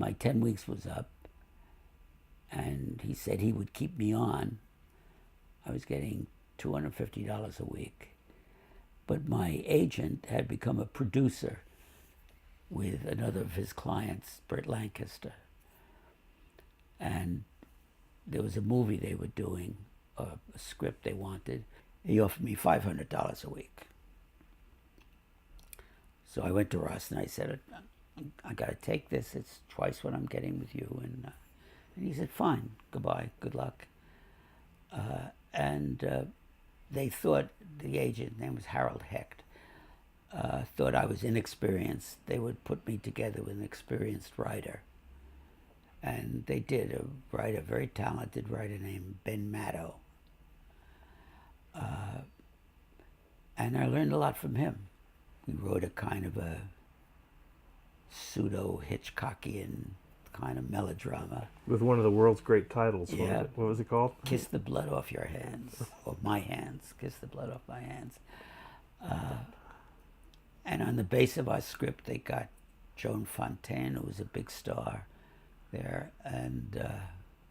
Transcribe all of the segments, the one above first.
my 10 weeks was up, and he said he would keep me on. I was getting $250 a week. But my agent had become a producer with another of his clients, Burt Lancaster. And there was a movie they were doing, a script they wanted. He offered me $500 a week. So I went to Ross and I said, I got to take this. It's twice what I'm getting with you. And he said, fine, goodbye, good luck. They thought, the agent, his name was Harold Hecht, thought I was inexperienced. They would put me together with an experienced writer. And they did, a very talented writer named Ben Maddow. And I learned a lot from him. We wrote a kind of a pseudo-Hitchcockian kind of melodrama. With one of the world's great titles. Yeah. What was it called? Kiss the Blood Off Your Hands, or My Hands, Kiss the Blood Off My Hands. And on the base of our script, they got Joan Fontaine, who was a big star there, and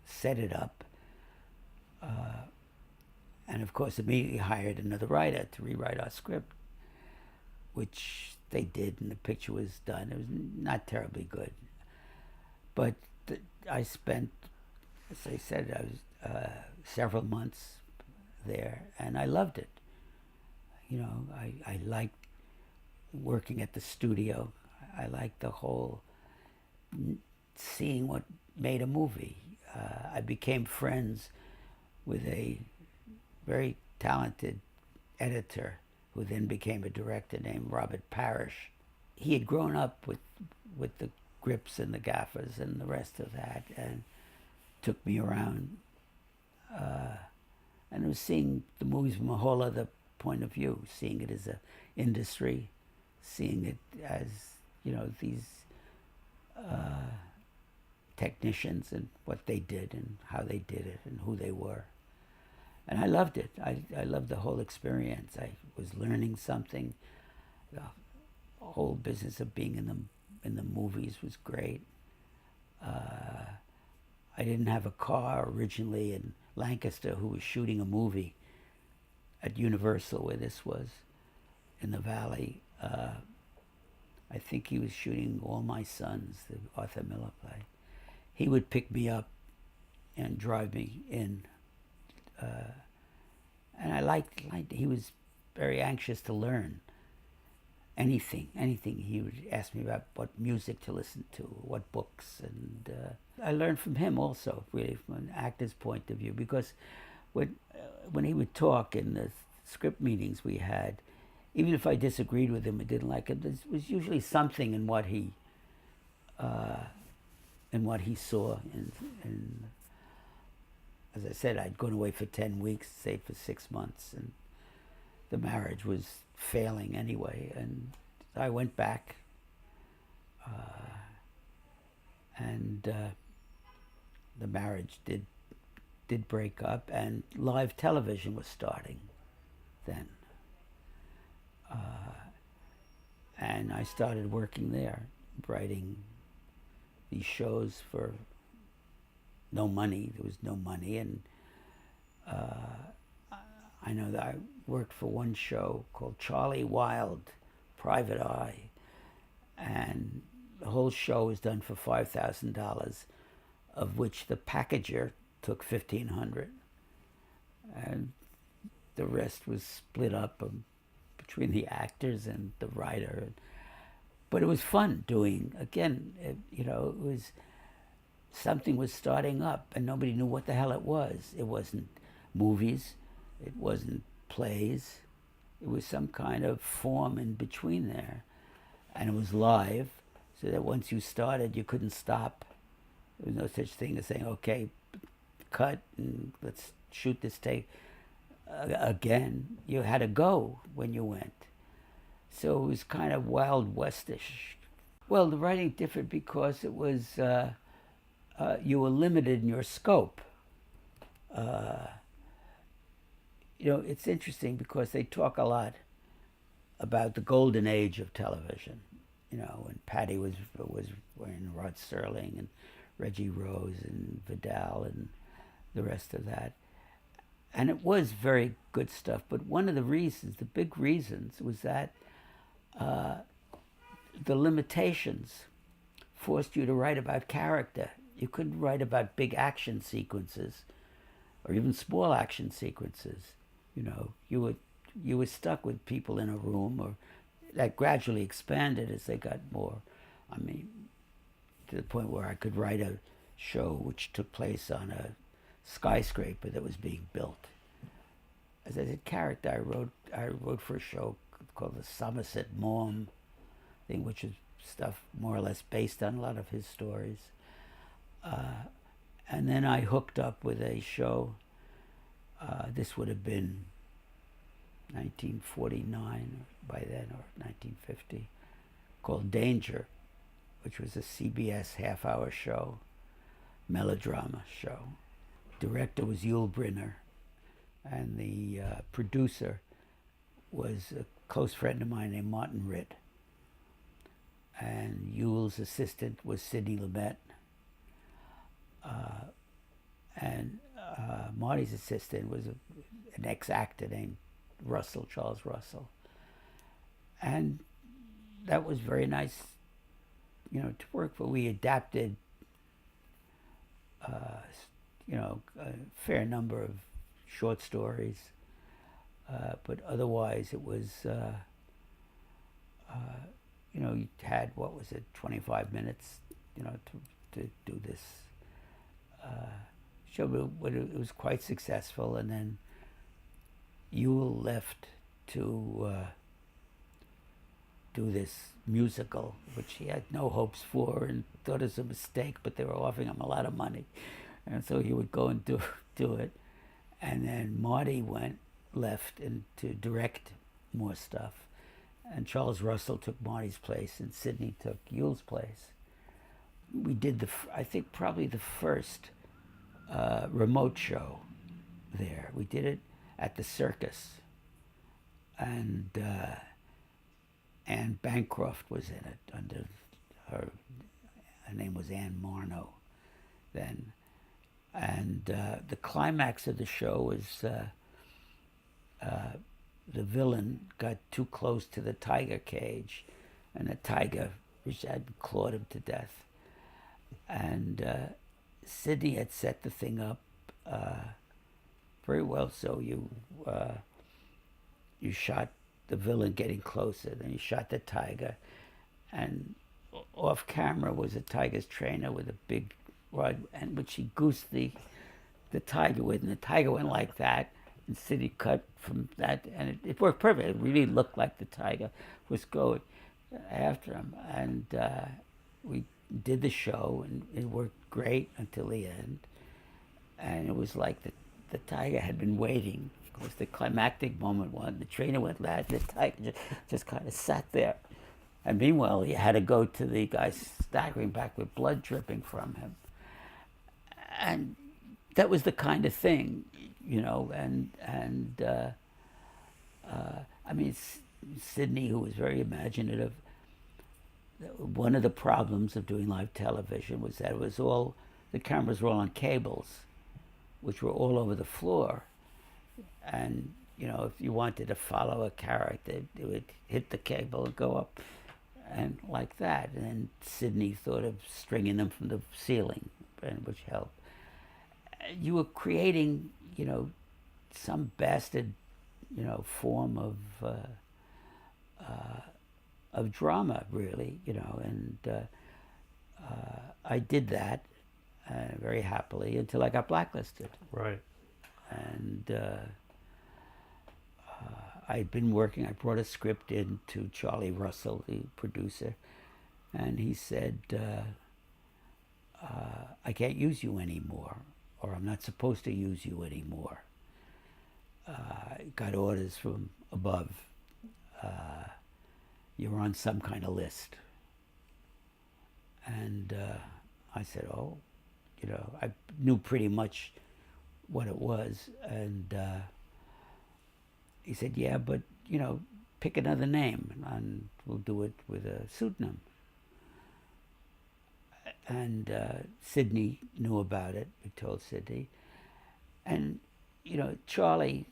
set it up. And of course, immediately hired another writer to rewrite our script, which they did, and the picture was done. It was not terribly good. But I spent, as I said, I was several months there, and I loved it. You know, I liked working at the studio. I liked the whole seeing what made a movie. I became friends with a very talented editor who then became a director named Robert Parrish. He had grown up with the grips and the gaffers and the rest of that, and took me around. And I was seeing the movies from a whole other point of view, seeing it as an industry, seeing it as, you know, these technicians and what they did and how they did it and who they were. And I loved it. I loved the whole experience. I was learning something. The whole business of being in the movies was great. I didn't have a car originally, and Lancaster, who was shooting a movie at Universal, where this was, in the Valley, I think he was shooting All My Sons, the Arthur Miller play. He would pick me up and drive me in. And I liked, he was very anxious to learn anything. He would ask me about what music to listen to, what books, and I learned from him also, really, from an actor's point of view, because when he would talk in the script meetings we had, even if I disagreed with him or didn't like him, there was usually something in what he saw. And as I said, I'd gone away for 10 weeks, stayed for 6 months, and the marriage was failing anyway. And I went back, and the marriage did break up, and live television was starting then. And I started working there, writing these shows for no money. There was no money, and I know that I worked for one show called Charlie Wilde, Private Eye, and the whole show was done for $5,000, of which the packager took $1,500, and the rest was split up between the actors and the writer. But it was fun doing, again, it was, something was starting up and nobody knew what the hell it was. It wasn't movies, it wasn't plays, it was some kind of form in between there. And it was live, so that once you started, you couldn't stop. There was no such thing as saying, okay, cut and let's shoot this take again. You had to go when you went. So it was kind of Wild Westish. Well, the writing differed because it was, you were limited in your scope. It's interesting because they talk a lot about the golden age of television, when Patty was wherein Rod Serling and Reggie Rose and Vidal and the rest of that. And it was very good stuff. But one of the reasons, the big reasons, was that the limitations forced you to write about character. You couldn't write about big action sequences or even small action sequences. You know, you were stuck with people in a room, or that gradually expanded as they got more. I mean, to the point where I could write a show which took place on a skyscraper that was being built. As I said, character, I wrote for a show called the Somerset Maugham thing, which is stuff more or less based on a lot of his stories. And then I hooked up with a show, this would have been 1949 by then, or 1950, called Danger, which was a CBS half-hour show, melodrama show. Director was Yul Brynner, and the producer was a close friend of mine named Martin Ritt. And Yul's assistant was Sidney Lumet. And Marty's assistant was an ex-actor named Charles Russell. And that was very nice, you know, to work for. We adapted, you know, a fair number of short stories, but otherwise it was, you know, you had, what was it, 25 minutes, you know, to do this show. But it was quite successful, and then Yule left to do this musical, which he had no hopes for and thought it was a mistake, but they were offering him a lot of money. And so he would go and do it. And then Marty left and to direct more stuff. And Charles Russell took Marty's place, and Sidney took Yule's place. We did I think probably the first remote show there. We did it at the circus, and Anne Bancroft was in it under her name was Anne Marno then. And the climax of the show was the villain got too close to the tiger cage, and the tiger had clawed him to death. And Sidney had set the thing up very well. So you shot the villain getting closer, then you shot the tiger, and off camera was a tiger's trainer with a big rod, and which he goosed the tiger with, and the tiger went like that, and Sidney cut from that, and it worked perfect. It really looked like the tiger was going after him, and we did the show, and it worked great until the end. And it was like the tiger had been waiting. It was the climactic moment when the trainer went that, the tiger just kind of sat there. And meanwhile, he had to go to the guy staggering back with blood dripping from him. And that was the kind of thing, you know, and I mean, Sidney, who was very imaginative, one of the problems of doing live television was that it was all, the cameras were all on cables, which were all over the floor. And, you know, if you wanted to follow a character, it would hit the cable and go up, and like that. And then Sidney thought of stringing them from the ceiling, which helped. You were creating, you know, some bastard, you know, form of drama, really, you know, and I did that very happily until I got blacklisted. Right. And I'd been working, I brought a script in to Charlie Russell, the producer, and he said, I can't use you anymore, or I'm not supposed to use you anymore. Got orders from above. You're on some kind of list. And I said, oh, you know, I knew pretty much what it was. And he said, yeah, but, you know, pick another name and we'll do it with a pseudonym. and Sidney knew about it. We told Sidney, and Charlie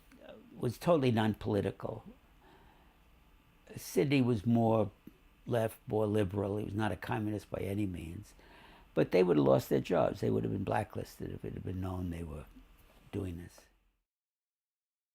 was totally non-political. Sidney was more left, more liberal. He was not a communist by any means, but they would have lost their jobs. They would have been blacklisted if it had been known they were doing this.